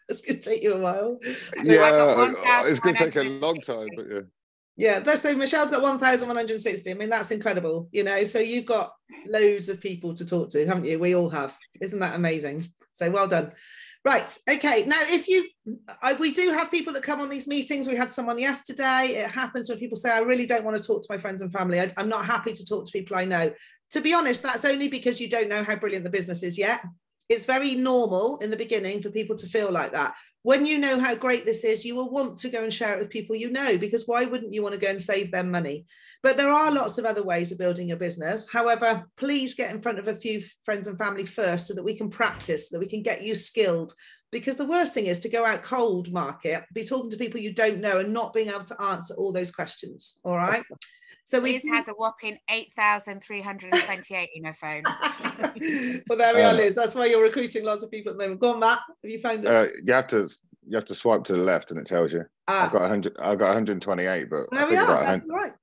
It's going to take you a while. Yeah, it's going to take a long time, but yeah. Yeah, so Michelle's got 1,160. I mean, that's incredible, so you've got loads of people to talk to, haven't you? We all have. Isn't that amazing? So well done. Right, okay. Now, we do have people that come on these meetings. We had someone yesterday. It happens when people say, I really don't want to talk to my friends and family. I'm not happy to talk to people I know. To be honest, that's only because you don't know how brilliant the business is yet. It's very normal in the beginning for people to feel like that. When you know how great this is, you will want to go and share it with people you know, because why wouldn't you want to go and save them money? But there are lots of other ways of building your business. However, please get in front of a few friends and family first so that we can practice, that we can get you skilled. Because the worst thing is to go out cold market, be talking to people you don't know and not being able to answer all those questions. All right. So Liz has a whopping 8,328 in her phone. Well, there we are, Liz. That's why you're recruiting lots of people at the moment. Go on, Matt. Have you found it? You have to swipe to the left, and it tells you. I've got 100. I've got 128, but there we are. That's right.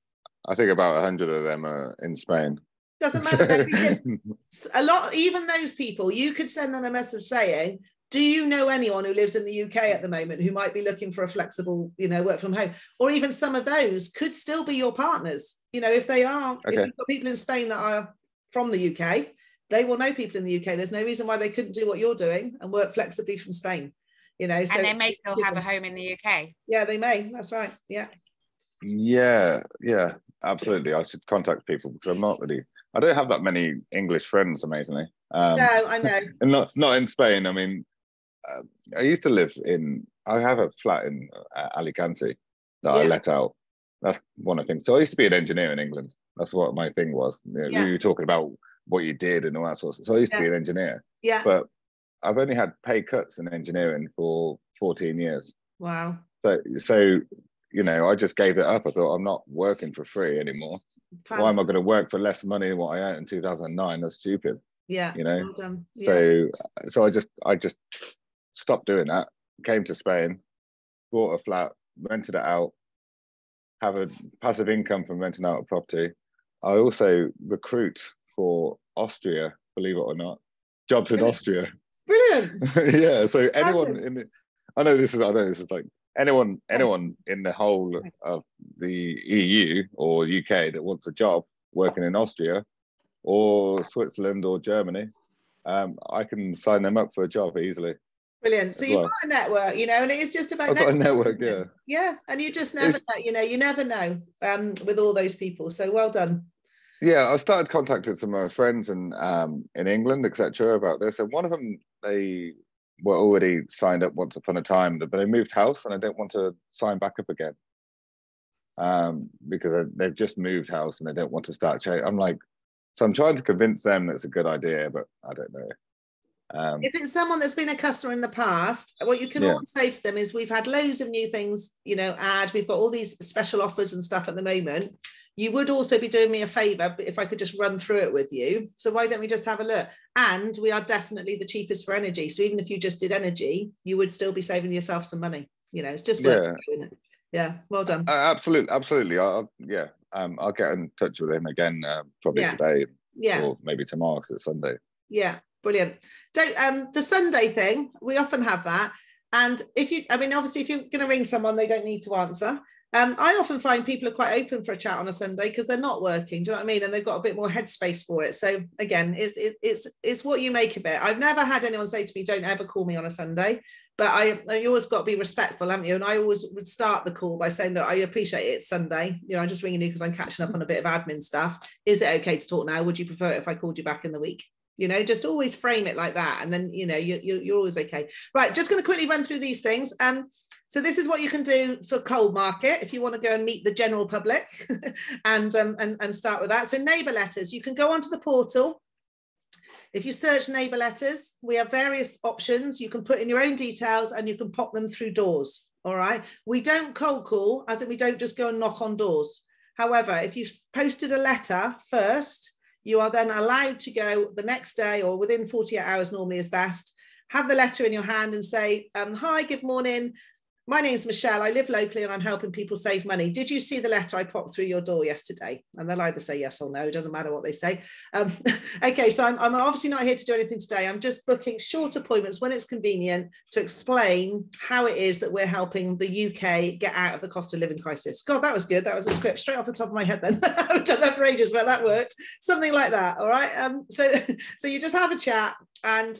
I think about 100 of them are in Spain. Doesn't matter. Because a lot, even those people, you could send them a message saying, do you know anyone who lives in the UK at the moment who might be looking for a flexible, work from home? Or even some of those could still be your partners. If they are, okay. If you've got people in Spain that are from the UK, they will know people in the UK. There's no reason why they couldn't do what you're doing and work flexibly from Spain. So and they may still have a home in the UK. Yeah, they may. That's right. Yeah. Yeah, absolutely. I should contact people because I don't have that many English friends, amazingly. No, I know. And not in Spain. I mean, I used to live in I have a flat in Alicante that I let out. That's one of the things. So I used to be an engineer in England. That's what my thing was. You were talking about what you did and all that sort of stuff. So I used to be an engineer. Yeah. But I've only had pay cuts in engineering for 14 years. Wow. So you know, I just gave it up. I thought, I'm not working for free anymore. Fantastic. Why am I going to work for less money than what I earned in 2009? That's stupid. Yeah. You know. Well done. So I just stopped doing that. Came to Spain, bought a flat, rented it out, have a passive income from renting out a property. I also recruit for Austria, believe it or not, jobs in Austria. Brilliant. Yeah. So anyone in the, I know this is like anyone in the whole of the EU or UK that wants a job working in Austria or Switzerland or Germany, I can sign them up for a job easily. Brilliant. So you've got a network, you know, and it is just about. I've got a network, yeah. Yeah, and you just never know, you know, you never know with all those people. So well done. Yeah, I started contacting some of my friends in England, etc., about this, and one of them, they were already signed up once upon a time, but they moved house, and I don't want to sign back up again because they've just moved house and they don't want to start change. I'm like, so I'm trying to convince them that's a good idea, but I don't know. If it's someone that's been a customer in the past, what you can always say to them is, we've had loads of new things, you know, we've got all these special offers and stuff at the moment. You would also be doing me a favor if I could just run through it with you. So why don't we just have a look? And we are definitely the cheapest for energy. So even if you just did energy, you would still be saving yourself some money. You know, it's just worth doing it. Yeah, well done. Absolutely. I'll get in touch with him again probably today, or maybe tomorrow because it's Sunday. Yeah, brilliant. Don't the Sunday thing, we often have that. And if you, I mean, obviously, if you're going to ring someone, they don't need to answer. I often find people are quite open for a chat on a Sunday because they're not working. Do you know what I mean? And they've got a bit more headspace for it. So again, it's what you make of it. I've never had anyone say to me, "Don't ever call me on a Sunday." But you always got to be respectful, haven't you? And I always would start the call by saying that I appreciate it's Sunday. You know, I'm just ringing you because I'm catching up on a bit of admin stuff. Is it okay to talk now? Would you prefer it if I called you back in the week? You know, just always frame it like that. And then, you know, you're always okay. Right, just going to quickly run through these things. So this is what you can do for cold market if you want to go and meet the general public and start with that. So neighbour letters, you can go onto the portal. If you search neighbour letters, we have various options. You can put in your own details and you can pop them through doors. All right. We don't cold call, as in we don't just go and knock on doors. However, if you've posted a letter first, you are then allowed to go the next day or within 48 hours normally is best, have the letter in your hand and say, hi, good morning. My name is Michelle. I live locally and I'm helping people save money. Did you see the letter I popped through your door yesterday? And they'll either say yes or no. It doesn't matter what they say. Okay, so I'm obviously not here to do anything today. I'm just booking short appointments when it's convenient to explain how it is that we're helping the UK get out of the cost of living crisis. God, that was good. That was a script straight off the top of my head then. I've done that for ages, but that worked. Something like that, all right? So you just have a chat and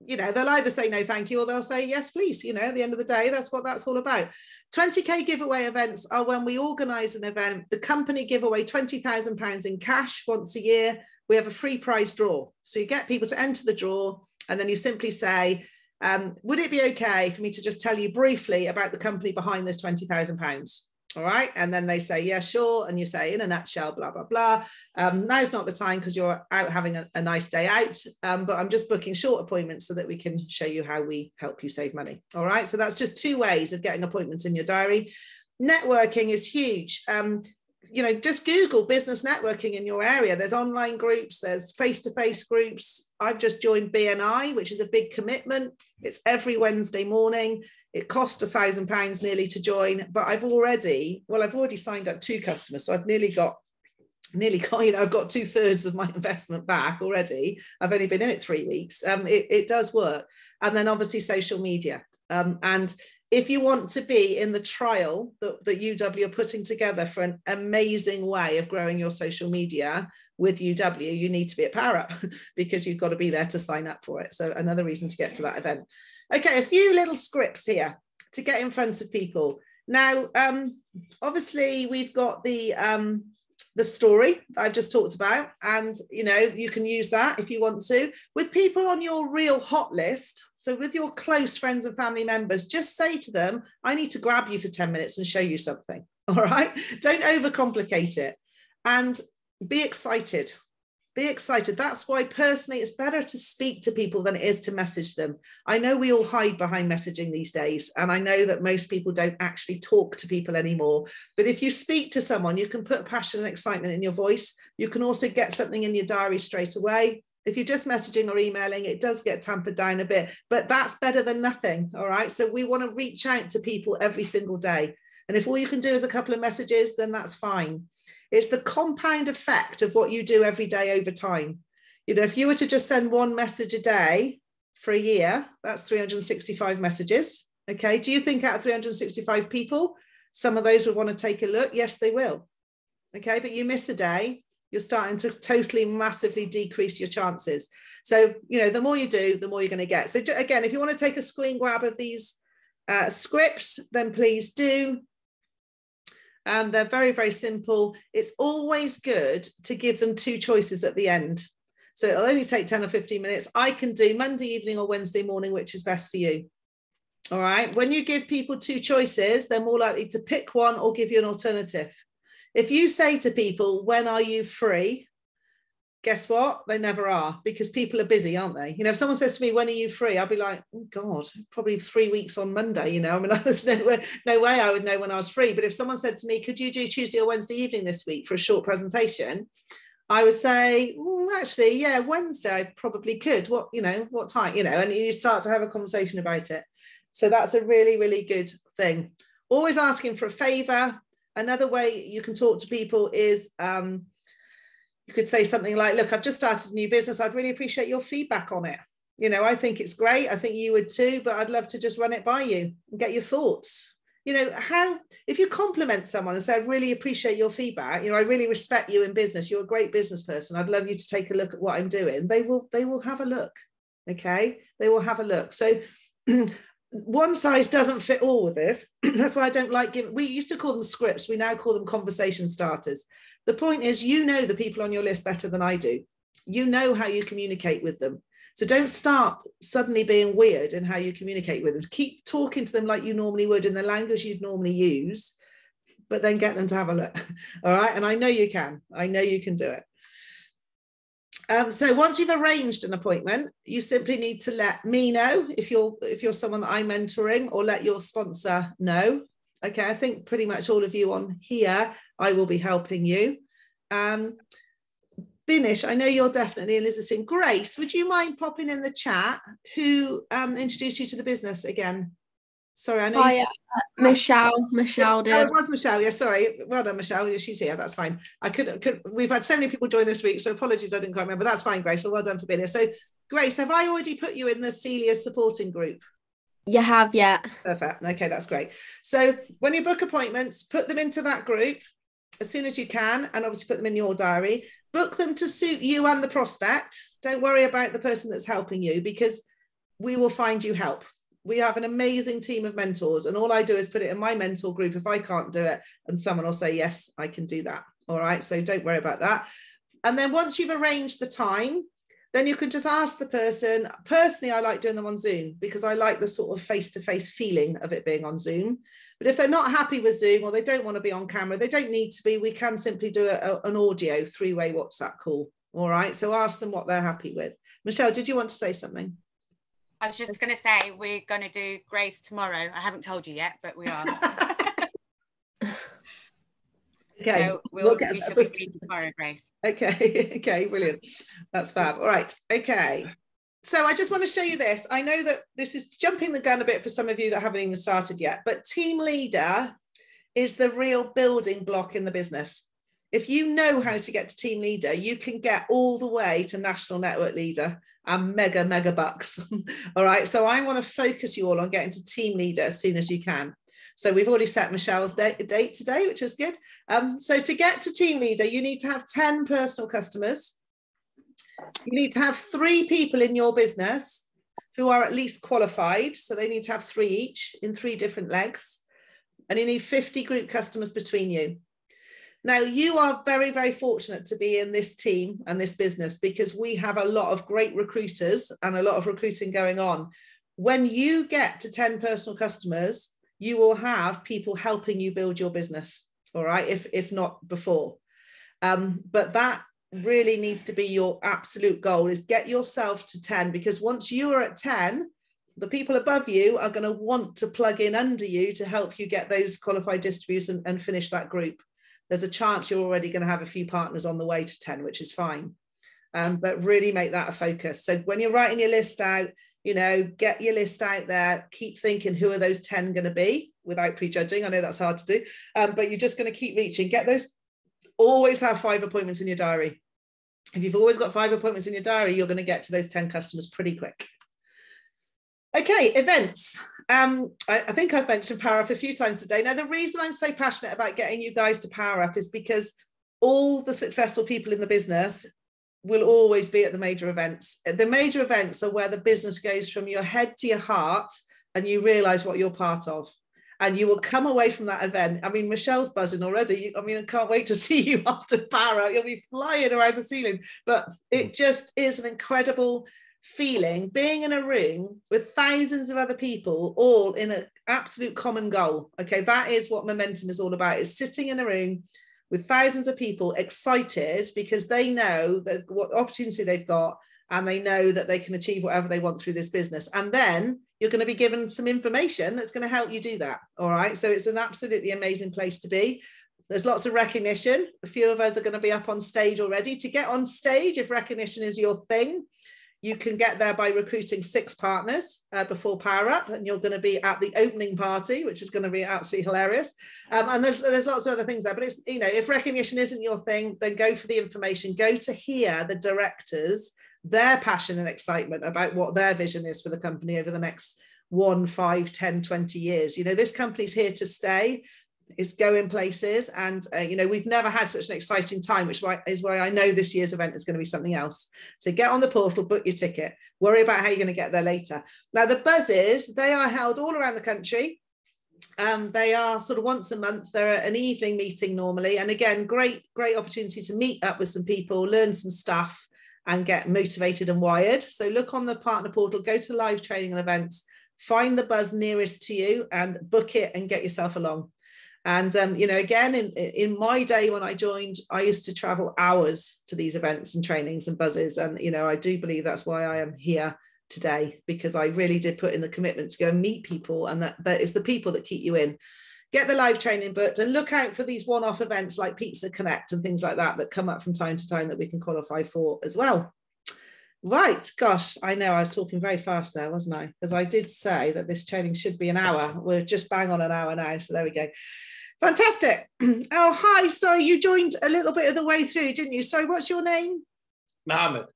you know, they'll either say no, thank you, or they'll say yes, please. You know, at the end of the day, that's what that's all about. 20k giveaway events are when we organise an event. The company give away £20,000 in cash once a year. We have a free prize draw. So you get people to enter the draw, and then you simply say, would it be okay for me to just tell you briefly about the company behind this £20,000? All right. And then they say, yeah, sure. And you say, in a nutshell, blah, blah, blah. Now's not the time because you're out having a nice day out. But I'm just booking short appointments so that we can show you how we help you save money. All right. So that's just 2 ways of getting appointments in your diary. Networking is huge. You know, just Google business networking in your area. There's online groups, there's face-to-face groups. I've just joined BNI, which is a big commitment. It's every Wednesday morning. It cost £1,000 nearly to join, but I've already signed up 2 customers. So I've nearly got, you know, I've got 2/3 of my investment back already. I've only been in it 3 weeks. It does work. And then obviously social media. And if you want to be in the trial that UW are putting together for an amazing way of growing your social media with UW, you need to be at Power Up because you've got to be there to sign up for it. So another reason to get to that event. Okay, a few little scripts here to get in front of people. Now, obviously, we've got the the story that I've just talked about, and you know, you can use that if you want to with people on your real hot list. So with your close friends and family members, just say to them, I need to grab you for 10 minutes and show you something. All right, don't overcomplicate it, and be excited. Be excited. That's why personally it's better to speak to people than it is to message them. I know we all hide behind messaging these days, and I know that most people don't actually talk to people anymore. But if you speak to someone, you can put passion and excitement in your voice. You can also get something in your diary straight away. If you're just messaging or emailing, it does get tampered down a bit, but that's better than nothing. All right. So we want to reach out to people every single day. And if all you can do is a couple of messages, then that's fine. It's the compound effect of what you do every day over time. You know, if you were to just send one message a day for a year, that's 365 messages. Okay. Do you think out of 365 people, some of those would want to take a look? Yes, they will. Okay. But you miss a day, you're starting to totally massively decrease your chances. So, you know, the more you do, the more you're going to get. So again, if you want to take a screen grab of these scripts, then please do. They're very, very simple. It's always good to give them two choices at the end. So it'll only take 10 or 15 minutes. I can do Monday evening or Wednesday morning, which is best for you. All right. When you give people two choices, they're more likely to pick one or give you an alternative. If you say to people, when are you free? Guess what? They never are, because people are busy, aren't they? You know, if someone says to me, when are you free? I'll be like, oh God, probably 3 weeks on Monday, you know, I mean, there's no way I would know when I was free. But if someone said to me, could you do Tuesday or Wednesday evening this week for a short presentation? I would say, actually, yeah, Wednesday, I probably could. What, you know, what time, you know, and you start to have a conversation about it. So that's a really, really good thing. Always asking for a favor. Another way you can talk to people is, you could say something like, look, I've just started a new business. I'd really appreciate your feedback on it. You know, I think it's great. I think you would too, but I'd love to just run it by you and get your thoughts. You know, if you compliment someone and say, I really appreciate your feedback, you know, I really respect you in business. You're a great business person. I'd love you to take a look at what I'm doing. They will have a look. Okay. They will have a look. So one size doesn't fit all with this. That's why I don't like giving, we used to call them scripts. We now call them conversation starters. The point is, you know the people on your list better than I do. You know how you communicate with them. So don't start suddenly being weird in how you communicate with them. Keep talking to them like you normally would in the language you'd normally use, but then get them to have a look. All right. And I know you can. I know you can do it. So once you've arranged an appointment, you simply need to let me know if you're someone that I'm mentoring, or let your sponsor know. Okay, I think pretty much all of you on here, I will be helping you. Binish, I know you're definitely eliciting. Grace, would you mind popping in the chat who introduced you to the business again? Sorry, I know. Yeah, Michelle did. Oh, it was Michelle. Yeah, sorry. Well done, Michelle. Yeah, she's here. That's fine. We've had so many people join this week, so apologies, I didn't quite remember. That's fine, Grace. Well done for being here. So, Grace, have I already put you in the Celia supporting group? You have, yeah. Perfect. Okay, that's great. So when you book appointments, put them into that group as soon as you can, and obviously put them in your diary. Book them to suit you and the prospect. Don't worry about the person that's helping you, because we will find you help. We have an amazing team of mentors, and all I do is put it in my mentor group if I can't do it, and someone will say, yes, I can do that. All right, so don't worry about that. And then once you've arranged the time, then you can just ask the person. Personally, I like doing them on Zoom because I like the sort of face-to-face feeling of it being on Zoom. But if they're not happy with Zoom, or they don't want to be on camera, they don't need to be. We can simply do an audio 3-way WhatsApp call. All right, so ask them what they're happy with. Michelle, did you want to say something? I was just going to say, we're going to do Grace tomorrow. I haven't told you yet, but we are. Okay, so we should be speaking tomorrow, Grace. Okay, okay, brilliant. That's fab. All right, okay. So I just want to show you this. I know that this is jumping the gun a bit for some of you that haven't even started yet, but team leader is the real building block in the business. If you know how to get to team leader, you can get all the way to national network leader and mega bucks. All right, so I want to focus you all on getting to team leader as soon as you can. So we've already set Michelle's date today, which is good. So to get to team leader, you need to have 10 personal customers. You need to have 3 people in your business who are at least qualified. So they need to have 3 each in 3 different legs. And you need 50 group customers between you. Now, you are very, very fortunate to be in this team and this business, because we have a lot of great recruiters and a lot of recruiting going on. When you get to 10 personal customers, you will have people helping you build your business, all right, if not before. But that really needs to be your absolute goal, is get yourself to 10, because once you are at 10, the people above you are going to want to plug in under you to help you get those qualified distributors and finish that group. There's a chance you're already going to have a few partners on the way to 10, which is fine. But really make that a focus. So when you're writing your list out, you know, get your list out there, keep thinking, who are those 10 going to be, without prejudging. I know that's hard to do, but you're just going to keep reaching, get those. Always have 5 appointments in your diary. If you've always got 5 appointments in your diary, you're going to get to those 10 customers pretty quick. Okay, events. I think I've mentioned Power Up a few times today. Now, the reason I'm so passionate about getting you guys to Power Up is because all the successful people in the business will always be at the major events. The major events are where the business goes from your head to your heart, and you realize what you're part of. And you will come away from that event. I mean, Michelle's buzzing already. I mean, I can't wait to see you after Power Up. You'll be flying around the ceiling. But it just is an incredible feeling, being in a room with thousands of other people, all in an absolute common goal. Okay, that is what momentum is all about, is sitting in a room with thousands of people excited because they know that what opportunity they've got, and they know that they can achieve whatever they want through this business. And then you're going to be given some information that's going to help you do that. All right, so it's an absolutely amazing place to be. There's lots of recognition. A few of us are going to be up on stage already. To get on stage, if recognition is your thing, you can get there by recruiting 6 partners before Power Up, and you're going to be at the opening party, which is going to be absolutely hilarious. And there's lots of other things there, but it's, you know, if recognition isn't your thing, then go for the information. Go to hear the directors, their passion and excitement about what their vision is for the company over the next 1, 5, 10, 20 years. You know, this company's here to stay. It's going places, and you know, we've never had such an exciting time, which is why I know this year's event is going to be something else. So get on the portal, book your ticket, worry about how you're going to get there later. Now, the buzzes, they are held all around the country. They are sort of once a month. They're an evening meeting normally, and again, great opportunity to meet up with some people, learn some stuff, and get motivated and wired. So look on the partner portal, go to live training and events, find the buzz nearest to you and book it and get yourself along. And, you know, again, in my day when I joined, I used to travel hours to these events and trainings and buzzes. And, you know, I do believe that's why I am here today, because I really did put in the commitment to go and meet people, and that is the people that keep you in. Get the live training booked, and look out for these one-off events like Pizza Connect and things like that that come up from time to time that we can qualify for as well. Right, gosh, I know I was talking very fast there, wasn't I? Because I did say that this training should be an hour. We're just bang on an hour now, so there we go. Fantastic. Oh, hi, sorry, you joined a little bit of the way through, didn't you? Sorry, what's your name? Mohammed.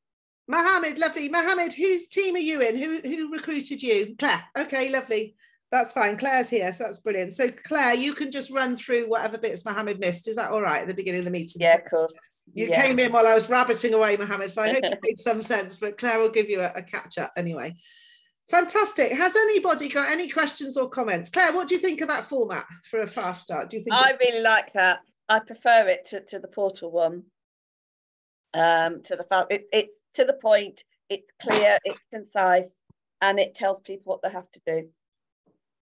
Mohammed, lovely. Mohammed, whose team are you in? Who recruited you? Claire. Okay, lovely. That's fine. Claire's here, so that's brilliant. So Claire, you can just run through whatever bits Mohammed missed. Is that all right at the beginning of the meeting? Yeah, of course. You came in while I was rabbiting away, Mohammed, so I hope it made some sense, but Claire will give you a catch up anyway. Fantastic. Has anybody got any questions or comments? Claire, what do you think of that format for a fast start? Do you think I really like that. I prefer it to the portal one. It's to the point, it's clear, it's concise, and it tells people what they have to do.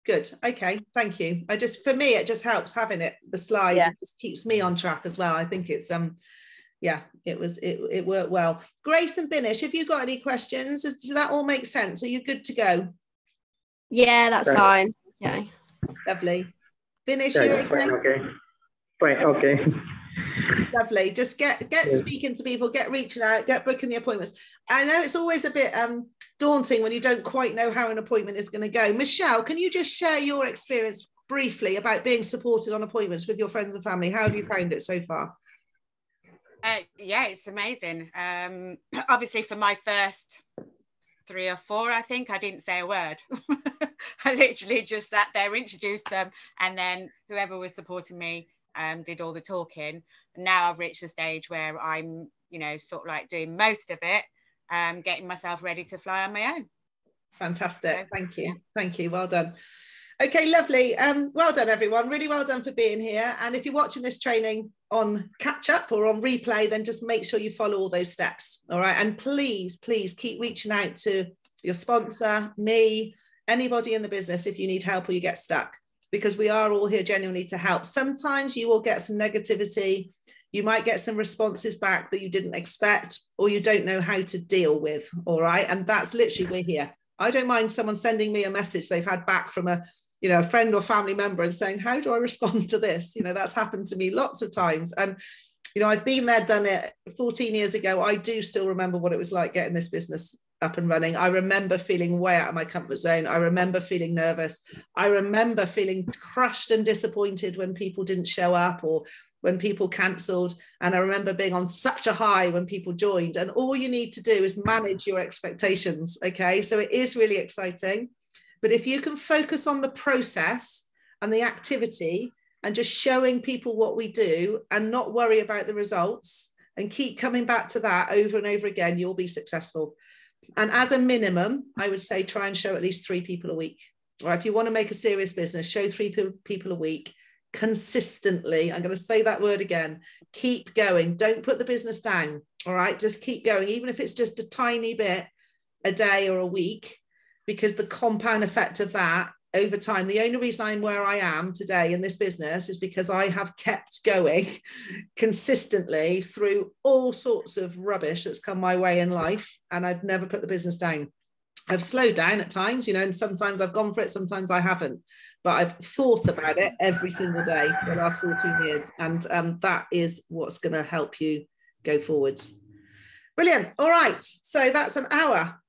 Good. Okay, thank you. For me, it just helps having it, the slides. Yeah. It just keeps me on track as well. I think it's yeah, it worked well. Grace and Binish, have you got any questions? Does that all make sense? Are you good to go? Yeah, that's fine. Yeah. Lovely. Binish, yeah, you okay? Okay. Fine. Okay. Lovely. Just get speaking to people, get reaching out, get booking the appointments. I know it's always a bit daunting when you don't quite know how an appointment is going to go. Michelle, can you just share your experience briefly about being supported on appointments with your friends and family? How have you found it so far? Yeah, it's amazing. Obviously, for my first 3 or 4, I think I didn't say a word. I literally just sat there, introduced them, and then whoever was supporting me did all the talking. Now I've reached a stage where I'm, you know, sort of like doing most of it, getting myself ready to fly on my own. Fantastic. Thank you. Yeah. Thank you. Well done. Okay, lovely. Well done, everyone. Really well done for being here. And if you're watching this training on catch up or on replay, then just make sure you follow all those steps. All right. And please, please keep reaching out to your sponsor, me, anybody in the business if you need help or you get stuck, because we are all here genuinely to help. Sometimes you will get some negativity. You might get some responses back that you didn't expect or you don't know how to deal with. All right. And that's literally, we're here. I don't mind someone sending me a message they've had back from a friend or family member and saying, how do I respond to this? That's happened to me lots of times. And, I've been there, done it 14 years ago. I do still remember what it was like getting this business up and running. I remember feeling way out of my comfort zone. I remember feeling nervous. I remember feeling crushed and disappointed when people didn't show up or when people cancelled. And I remember being on such a high when people joined. And all you need to do is manage your expectations. Okay. So it is really exciting. But if you can focus on the process and the activity and just showing people what we do and not worry about the results and keep coming back to that over and over again, you'll be successful. And as a minimum, I would say try and show at least 3 people a week. Or if you want to make a serious business, show 3 people a week consistently. I'm going to say that word again. Keep going. Don't put the business down. All right. Just keep going, even if it's just a tiny bit a day or a week, because the compound effect of that over time, the only reason I'm where I am today in this business is because I have kept going consistently through all sorts of rubbish that's come my way in life. And I've never put the business down. I've slowed down at times, and sometimes I've gone for it, sometimes I haven't, but I've thought about it every single day for the last 14 years. And that is what's going to help you go forwards. Brilliant. All right. So that's an hour.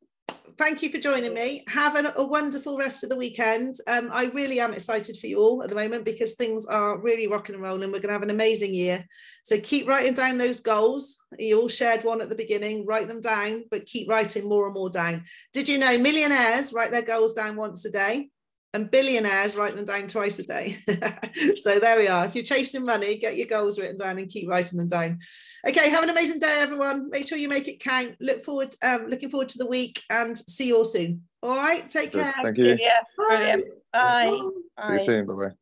Thank you for joining me. Have a wonderful rest of the weekend. I really am excited for you all at the moment because things are really rocking and rolling. We're going to have an amazing year. So keep writing down those goals. You all shared one at the beginning. Write them down, but keep writing more and more down. Did you know millionaires write their goals down once a day? And billionaires write them down twice a day. So there we are. If you're chasing money, get your goals written down and keep writing them down. Okay, have an amazing day, everyone. Make sure you make it count. Looking forward to the week and see you all soon. All right, take care. Thank you. Yeah, brilliant. Bye. See you soon. Bye-bye.